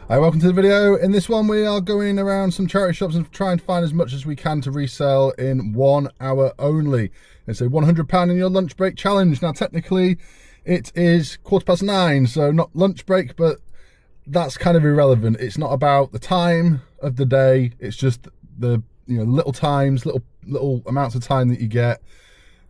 Hi, welcome to the video. In this one we are going around some charity shops and trying to find as much as we can to resell in 1 hour only. It's a £100 in your lunch break challenge. Now technically it is 9:15, so not lunch break, but that's kind of irrelevant. It's not about the time of the day, it's just the little times, little amounts of time that you get.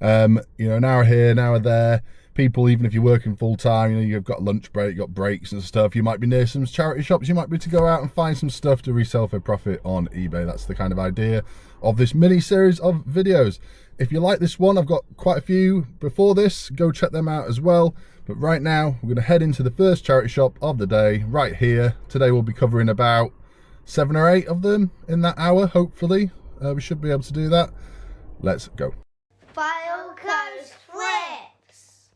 An hour here, an hour there. People, even if you're working full time, you've got lunch break, you've got breaks and stuff. You might be near some charity shops. You might be to go out and find some stuff to resell for profit on eBay. That's the kind of idea of this mini series of videos. If you like this one, I've got quite a few before this. Go check them out as well. But right now, we're going to head into the first charity shop of the day, right here. Today we'll be covering about 7 or 8 of them in that hour, hopefully. We should be able to do that. Let's go. Fylde flips.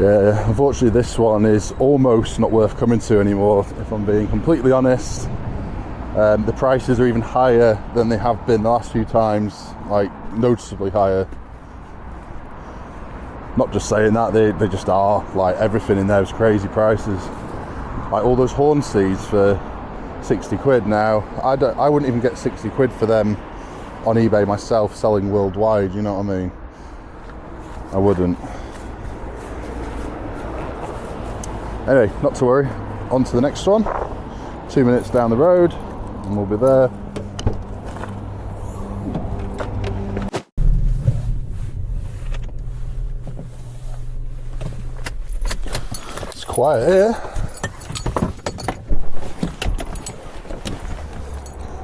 Yeah, unfortunately this one is almost not worth coming to anymore, if I'm being completely honest. The prices are even higher than they have been the last few times, like noticeably higher. Not just saying that, they just are. Like, everything in there is crazy prices. Like all those horn seeds for 60 quid now. I wouldn't even get 60 quid for them on eBay myself, selling worldwide, you know what I mean? I wouldn't. Anyway, not to worry, on to the next one. 2 minutes down the road and we'll be there. It's quiet here.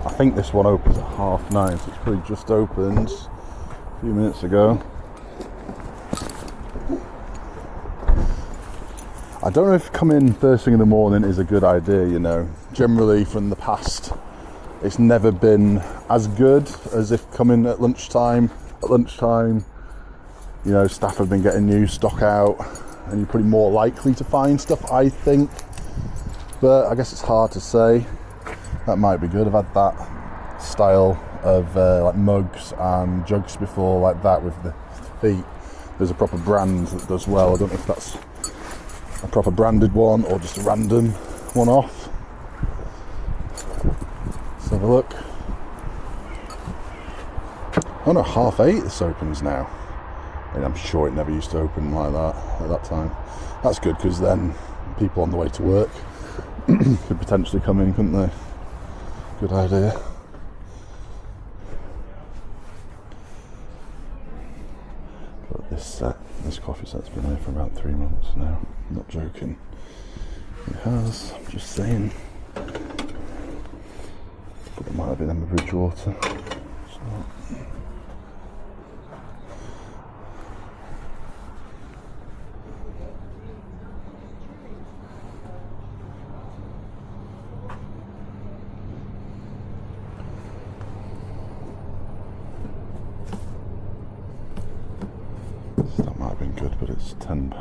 I think this one opens at 9:30, so it's probably just opened a few minutes ago. I don't know if coming first thing in the morning is a good idea, Generally from the past, it's never been as good as if coming at lunchtime. At lunchtime, staff have been getting new stock out and you're probably more likely to find stuff, I think. But I guess it's hard to say. That might be good. I've had that style of like mugs and jugs before, like that with the feet. There's a proper brand that does well. I don't know if that's a proper branded one or just a random one-off. Let's have a look. Oh no, 8:30 this opens now. And I'm sure it never used to open like that at that time. That's good, because then people on the way to work could potentially come in, couldn't they? Good idea. But this coffee set's been here for about 3 months now. I'm not joking. It has, I'm just saying. But it might have been Emma Bridgewater. That might have been good, but it's £10.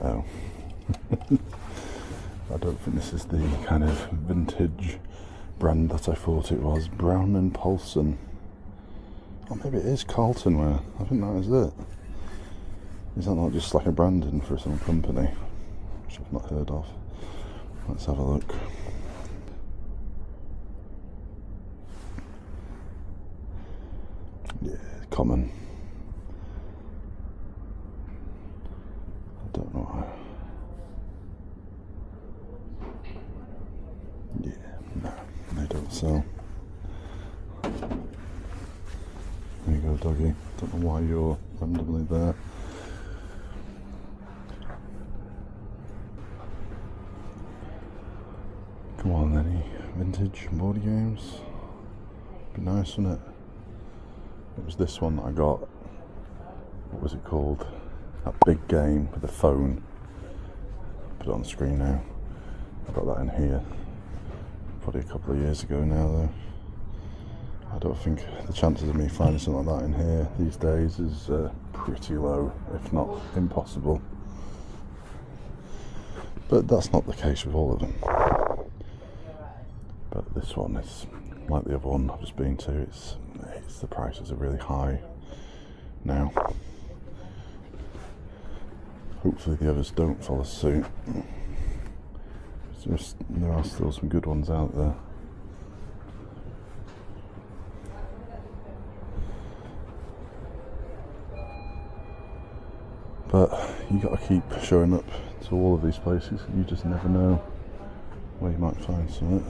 Oh. I don't think this is the kind of vintage brand that I thought it was. Brown and Paulson. Or maybe it is Carlton wear. I think that is it. Is that not just like a branding for some company, which I've not heard of? Let's have a look. Yeah, common. I don't know how. Yeah, no, they don't sell. There you go, doggy. Don't know why you're randomly there. Come on, any vintage board games? Be nice, wouldn't it? It was this one that I got. What was it called? That big game with the phone. Put it on the screen now. I got that in here. Probably a couple of years ago now, though. I don't think the chances of me finding something like that in here these days is pretty low, if not impossible. But that's not the case with all of them. But this one is like the other one I've just been to. It's the prices are really high now. Hopefully the others don't follow suit. There are still some good ones out there. But you got to keep showing up to all of these places. You just never know where you might find something.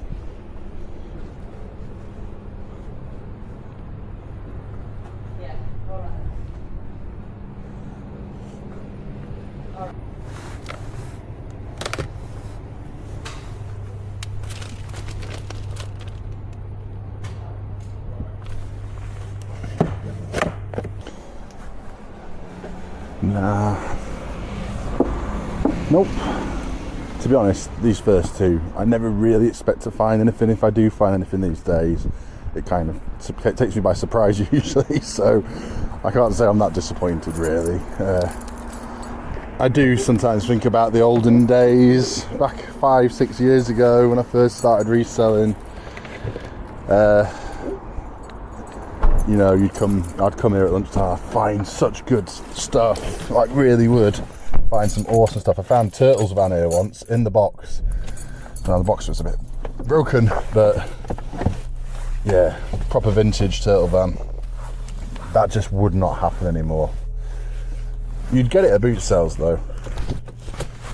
Nah. Nope. To be honest, these first two, I never really expect to find anything. If I do find anything these days, it kind of takes me by surprise usually, so I can't say I'm that disappointed really. I do sometimes think about the olden days, back 5-6 years ago when I first started reselling. You know, I'd come here at lunchtime, I'd find such good stuff, like really would find some awesome stuff. I found Turtles van here once in the box. Now the box was a bit broken, but yeah, proper vintage Turtle van. That just would not happen anymore. You'd get it at boot sales though,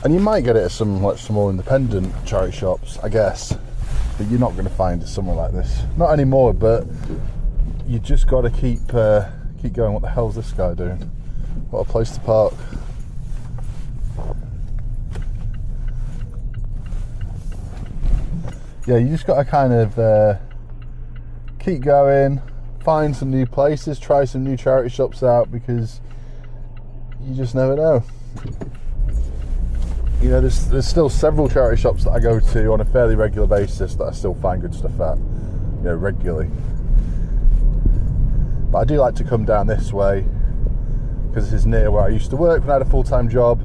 and you might get it at some more independent charity shops, I guess. But you're not going to find it somewhere like this, not anymore. But you just got to keep going. What the hell's this guy doing? What a place to park. Yeah, you just got to kind of keep going, find some new places, try some new charity shops out, because you just never know. You know, there's still several charity shops that I go to on a fairly regular basis that I still find good stuff at, you know, regularly. But I do like to come down this way because this is near where I used to work when I had a full-time job.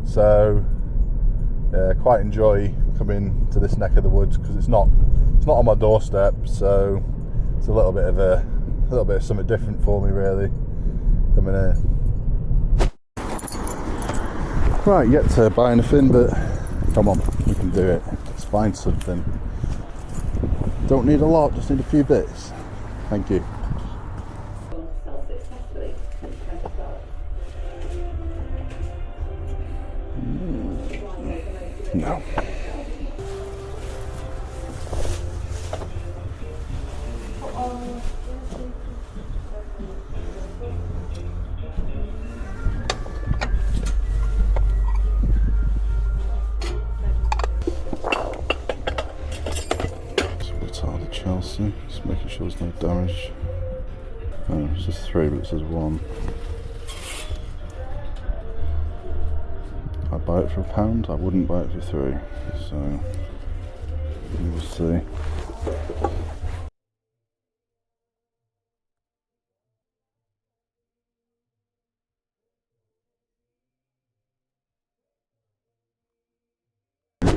So quite enjoy coming to this neck of the woods because it's not on my doorstep. So it's a little bit of something different for me, really, coming here. Right, yet to buy anything, but come on, we can do it. Let's find something. Don't need a lot, just need a few bits. Thank you. No. Chelsea, just making sure there's no damage. Oh, it says 3, but it says 1. I'd buy it for £1. I wouldn't buy it for 3. So we'll see.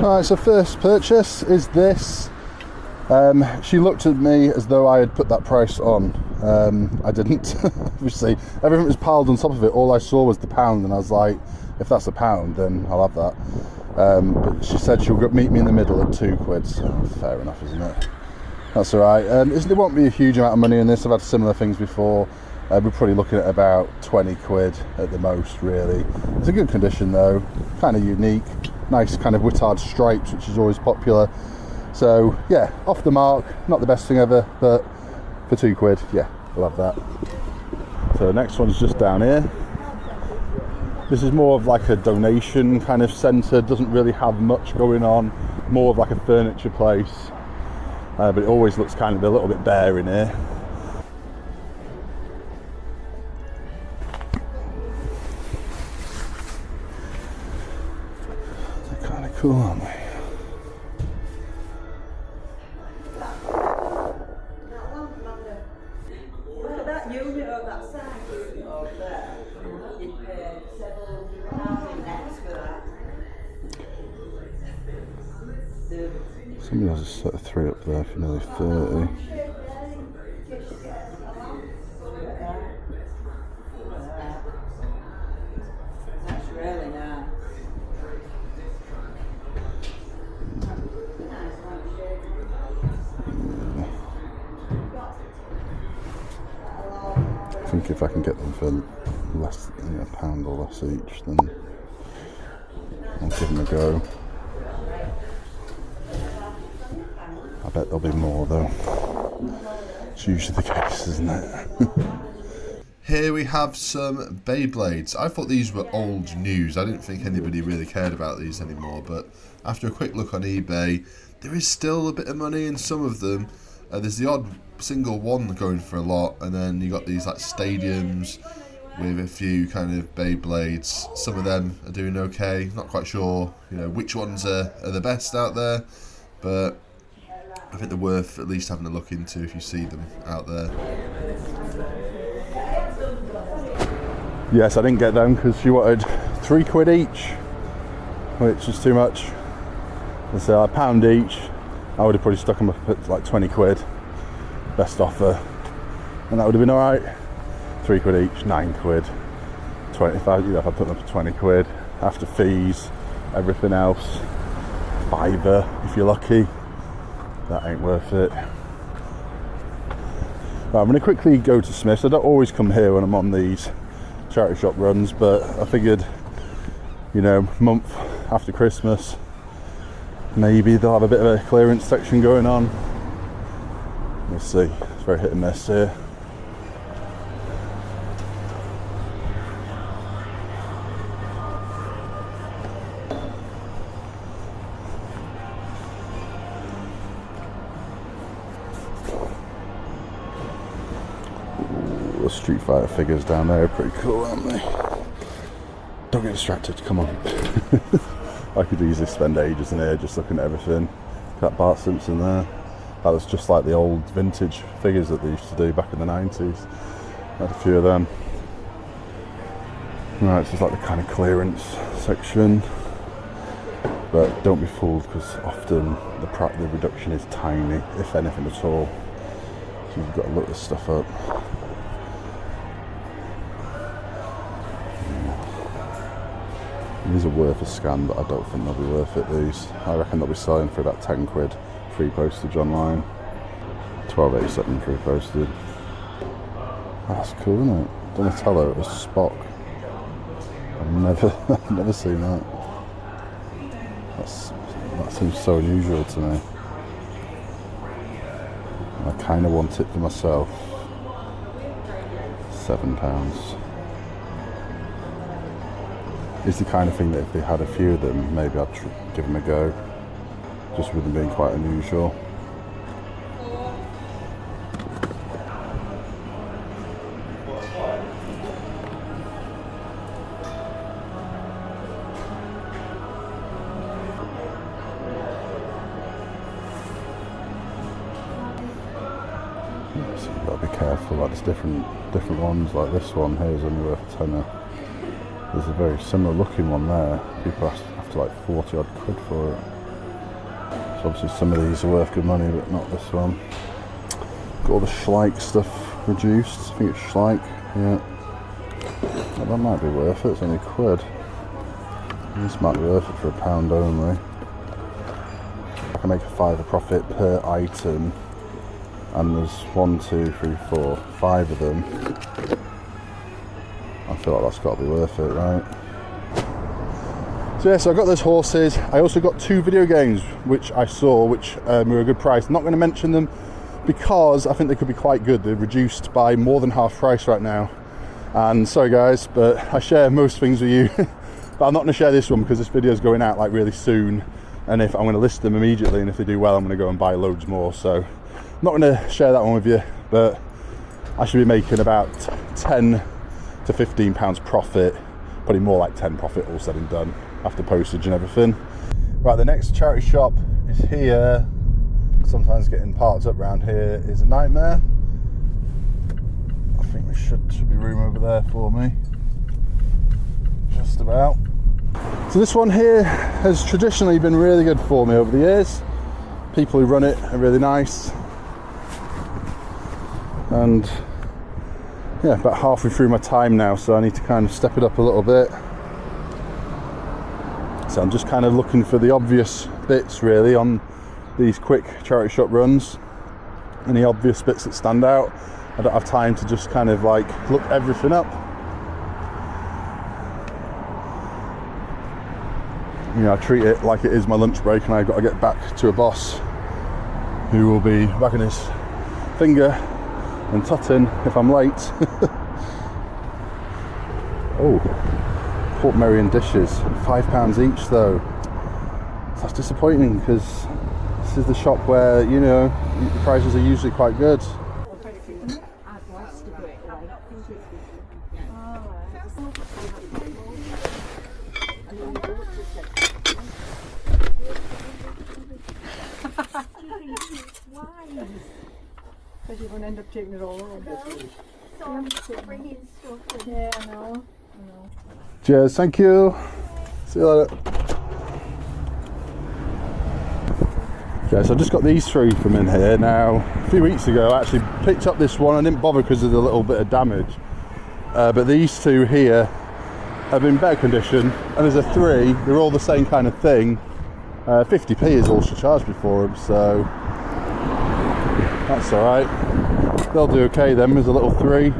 Alright, so first purchase is this. She looked at me as though I had put that price on. I didn't. Obviously, everything was piled on top of it. All I saw was the £1, and I was like, if that's £1, then I'll have that. But she said she'll meet me in the middle at £2. So fair enough, isn't it? That's alright. There won't be a huge amount of money in this. I've had similar things before. We're probably looking at about £20 at the most, really. It's a good condition though, kind of unique. Nice kind of whittard stripes, which is always popular. So yeah, off the mark, not the best thing ever, but for £2, yeah, we'll have that. So the next one's just down here. This is more of like a donation kind of centre, doesn't really have much going on, more of like a furniture place, but it always looks kind of a little bit bare in here. They're kind of cool, aren't they? Somebody has a set of 3 up there for nearly 30. That's really nice. I think if I can get them for less than £1 or less each, then I'll give them a go. I bet there'll be more though. It's usually the case, isn't it? Here we have some Beyblades. I thought these were old news. I didn't think anybody really cared about these anymore, but after a quick look on eBay, there is still a bit of money in some of them. There's the odd single one going for a lot, and then you got these like stadiums with a few kind of Beyblades. Some of them are doing okay. Not quite sure, which ones are the best out there, but I think they're worth at least having a look into if you see them out there. Yes, I didn't get them because she wanted £3 each, which is too much. So £1 each. I would have probably stuck them up at like £20, best offer, and that would have been alright. £3 each, £9, 25. If I put them up for £20 after fees, everything else, £5 if you're lucky. That ain't worth it. Right, I'm going to quickly go to Smith's. I don't always come here when I'm on these charity shop runs, but I figured, month after Christmas, maybe they'll have a bit of a clearance section going on. We'll see. It's very hit and miss here. The Street Fighter figures down there are pretty cool, aren't they? Don't get distracted, come on. I could easily spend ages in here just looking at everything. That Bart Simpson there. That was just like the old vintage figures that they used to do back in the 90s. I had a few of them. Right, so it's like the kind of clearance section. But don't be fooled, because often the reduction is tiny, if anything at all. So you've got to look this stuff up. These are worth a scan, but I don't think they'll be worth it, these. I reckon they'll be selling for about £10 free postage online. £12.87 free postage. That's cool, isn't it? Donatello as Spock. I've never seen that. That seems so unusual to me. I kind of want it for myself. £7. It's the kind of thing that if they had a few of them, maybe I'd give them a go. Just with them being quite unusual. So you've got to be careful. Like there's different ones. Like this one here is only worth a tenner. There's a very similar looking one there. People have to like 40 odd quid for it. So obviously some of these are worth good money, but not this one. Got all the Schleich stuff reduced. I think it's Schleich. Yeah. Well, that might be worth it. It's only a quid. This might be worth it for £1 only. I can make a £5 profit per item. And there's 1, 2, 3, 4, 5 of them. I feel like that's got to be worth it, right? So yeah, so I got those horses. I also got 2 video games which I saw, which were a good price. I'm not going to mention them because I think they could be quite good. They're reduced by more than half price right now. And sorry guys, but I share most things with you. But I'm not going to share this one because this video is going out like really soon. And if I'm going to list them immediately, and if they do well, I'm going to go and buy loads more. So I'm not going to share that one with you, but I should be making about 10 to £15 profit, probably more like 10 profit all said and done after postage and everything. Right, the next charity shop is here. Sometimes getting parts up around here is a nightmare. I think there should be room over there for me. Just about. So this one here has traditionally been really good for me over the years. People who run it are really nice. And yeah, about halfway through my time now, so I need to kind of step it up a little bit. So I'm just kind of looking for the obvious bits really on these quick charity shop runs. Any obvious bits that stand out. I don't have time to just kind of like look everything up. You know, I treat it like it is my lunch break and I've got to get back to a boss who will be wagging his finger and tutting if I'm late. Oh, Port Merion dishes, £5 each though. That's disappointing because this is the shop where, you know, the prices are usually quite good. Because you're going to end up taking it all home. Yeah, I know. Cheers, thank you. See you later. Okay, so I just got these 3 from in here. Now, a few weeks ago I actually picked up this one. I didn't bother because of the little bit of damage. But these 2 here have been in better condition. And there's a 3, they're all the same kind of thing. 50p is all she charged me for them, so that's alright. They'll do okay then. There's a little 3.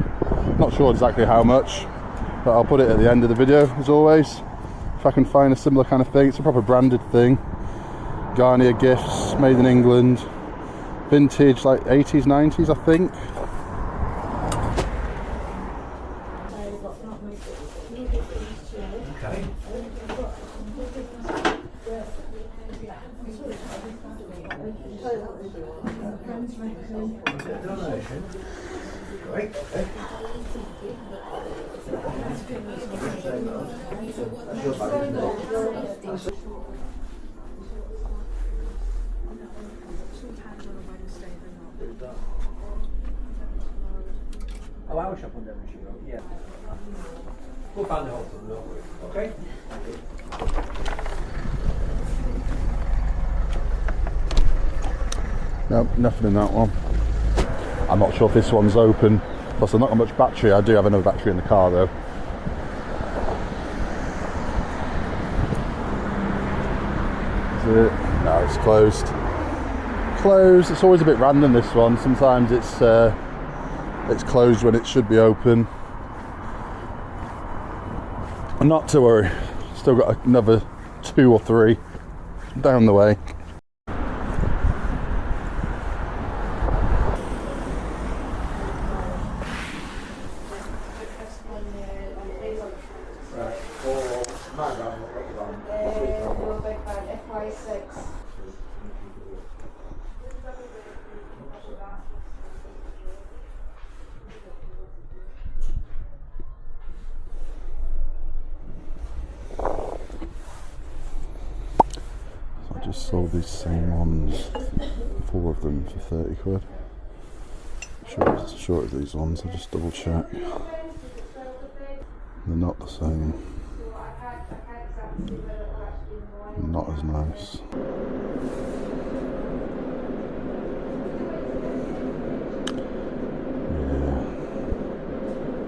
Not sure exactly how much, but I'll put it at the end of the video as always. If I can find a similar kind of thing. It's a proper branded thing. Garnier Gifts, made in England. Vintage, like 80s, 90s I think. Oh, our shop on Devonshire Road, yeah. We'll find the whole thing, don't worry. Okay? No, nothing in that one. I'm not sure if this one's open. Plus I've not got much battery. I do have another battery in the car though. Is it? No, it's closed. Closed. It's always a bit random, this one. Sometimes it's closed when it should be open. Not to worry. Still got another 2 or 3 down the way. I just sold these same ones, 4 of them for 30 quid. Sure it's these ones, I'll just double check. They're not the same. Not as nice. Yeah.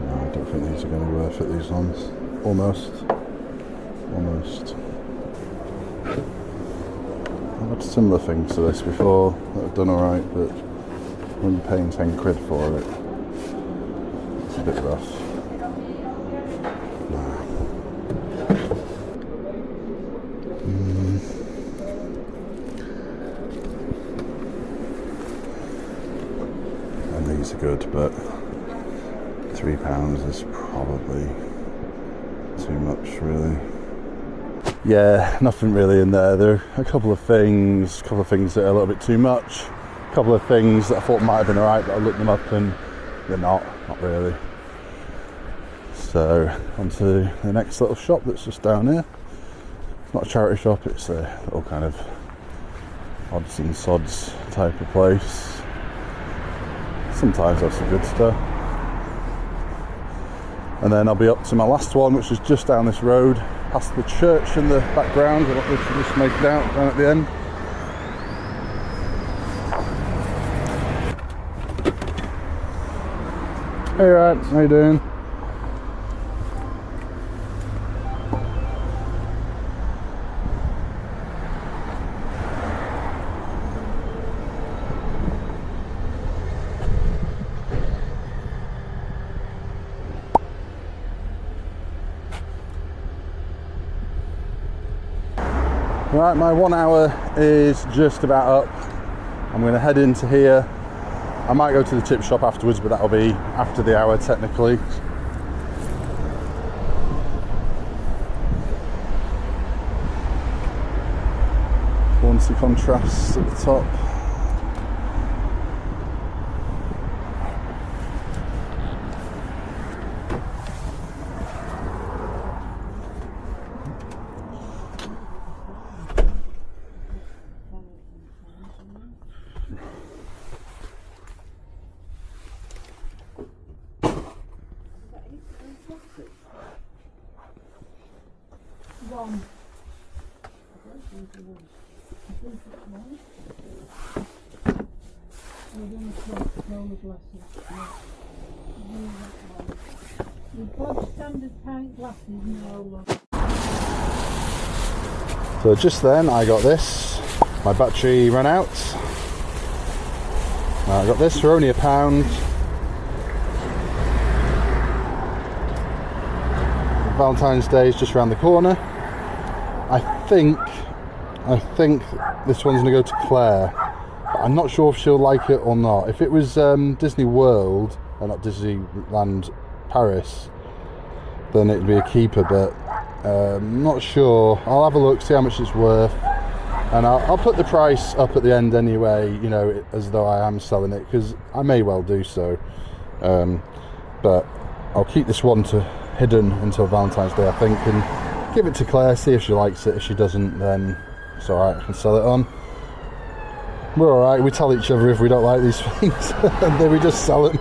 No, I don't think these are going to be worth it, these ones. Almost. I've had similar things to this before that have done alright, but when you're paying 10 quid for it, it's a bit rough. And these are good, but £3 is probably too much, really. Yeah, nothing really in there. There are a couple of things that are a little bit too much. A couple of things that I thought might have been alright, but I looked them up and they're not really. So, on to the next little shop that's just down here. It's not a charity shop, it's a little kind of odds and sods type of place. Sometimes that's some good stuff. And then I'll be up to my last one, which is just down this road, past the church in the background. I don't know if you just make it out down at the end. Hey, right, how you doing? Right, my 1 hour is just about up. I'm going to head into here. I might go to the chip shop afterwards, but that'll be after the hour technically. Once the contrasts at the top. So just then I got this, my battery ran out. I got this for only £1. Valentine's Day is just around the corner. I think this one's gonna go to Claire. But I'm not sure if she'll like it or not. If it was Disney World, not Disneyland Paris, then it'd be a keeper, but I'm not sure. I'll have a look, see how much it's worth, and I'll put the price up at the end anyway, you know, as though I am selling it, because I may well do so. But I'll keep this one hidden until Valentine's Day, I think, and give it to Claire, see if she likes it. If she doesn't, then it's alright, I can sell it on. We're alright, we tell each other if we don't like these things, and then we just sell them.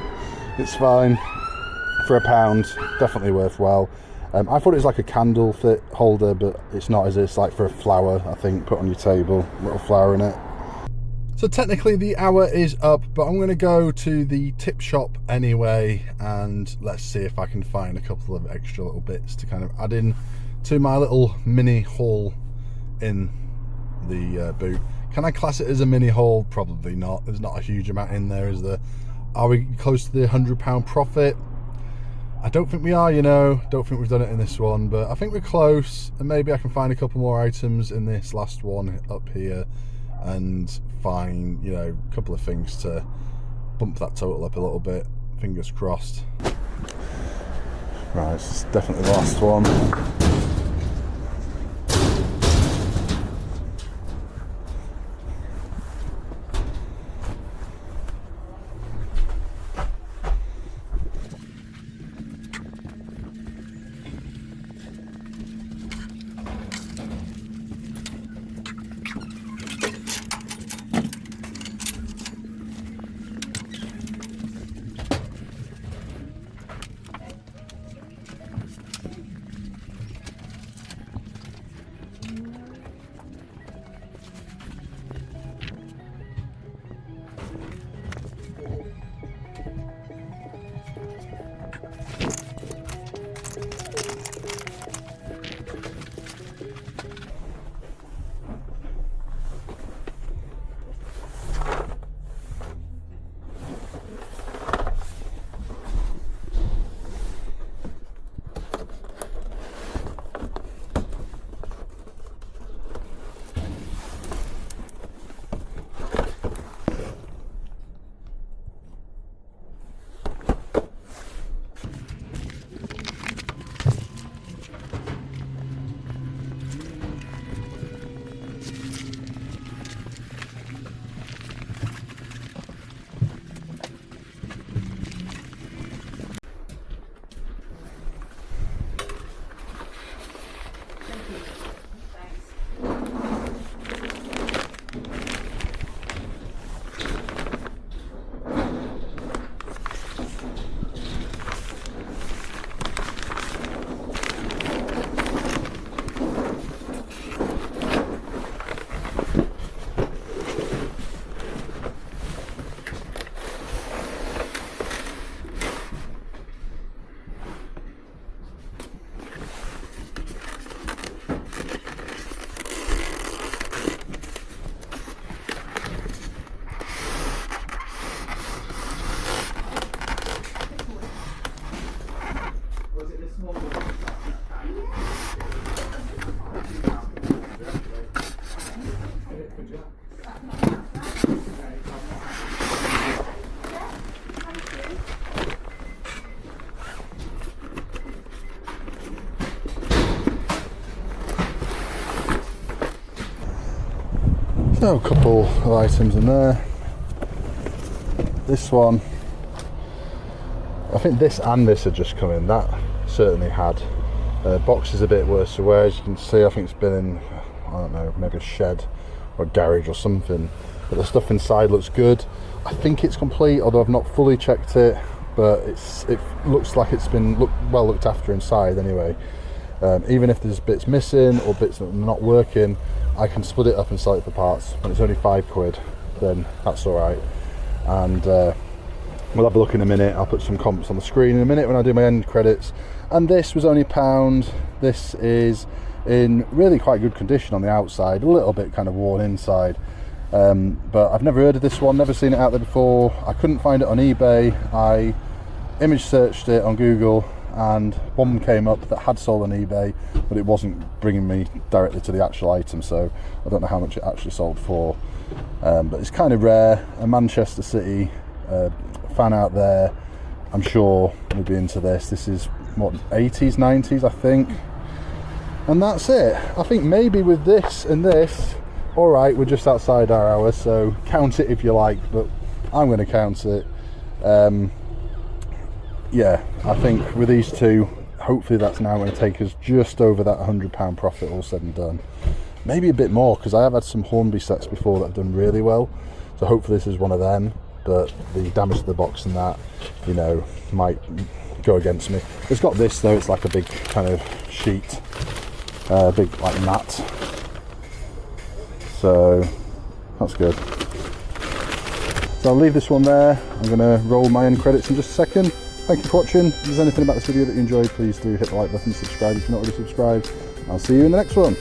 It's fine. For £1, definitely worthwhile. I thought it was like a candle fit holder, but it's not, is it? It's like for a flower, I think, put on your table, little flower in it. So technically the hour is up, but I'm going to go to the tip shop anyway, and let's see if I can find a couple of extra little bits to kind of add in to my little mini haul in the boot. Can I class it as a mini haul? Probably not. There's not a huge amount in there, is there? Are we close to the £100 profit? I don't think we are, you know. Don't think we've done it in this one, but I think we're close, and maybe I can find a couple more items in this last one up here and find, you know, a couple of things to bump that total up a little bit. Fingers crossed. Right, this is definitely the last one. So a couple of items in there. This one, I think this and this had just come in. That certainly had. Box is a bit worse to wear, as you can see. I think it's been in, I don't know, maybe a shed or a garage or something. But the stuff inside looks good. I think it's complete, although I've not fully checked it. But it looks like it's been well looked after inside anyway. Even if there's bits missing or bits that are not working, I can split it up and sell it for parts. When it's only £5, then that's all right. And we'll have a look in a minute. I'll put some comps on the screen in a minute when I do my end credits. And this was only £1. This is in really quite good condition on the outside, a little bit kind of worn inside. But I've never heard of this one, never seen it out there before. I couldn't find it on eBay. I image searched it on Google, and one came up that had sold on eBay, but it wasn't bringing me directly to the actual item, so I don't know how much it actually sold for. But it's kind of rare. A Manchester City fan out there, I'm sure, would be into this. This is what, 80s, 90s, I think. And that's it. I think maybe with this and this, all right, we're just outside our hour, so count it if you like, but I'm going to count it. Yeah, I think with these two, hopefully that's now going to take us just over that £100 profit, all said and done. Maybe a bit more, because I have had some Hornby sets before that have done really well, so hopefully this is one of them. But the damage to the box and that, you know, might go against me. It's got this though, it's like a big kind of sheet, big like mat, so that's good. So I'll leave this one there. I'm going to roll my end credits in just a second. Thank you for watching. If there's anything about this video that you enjoyed, please do hit the like button, subscribe if you're not already subscribed. I'll see you in the next one.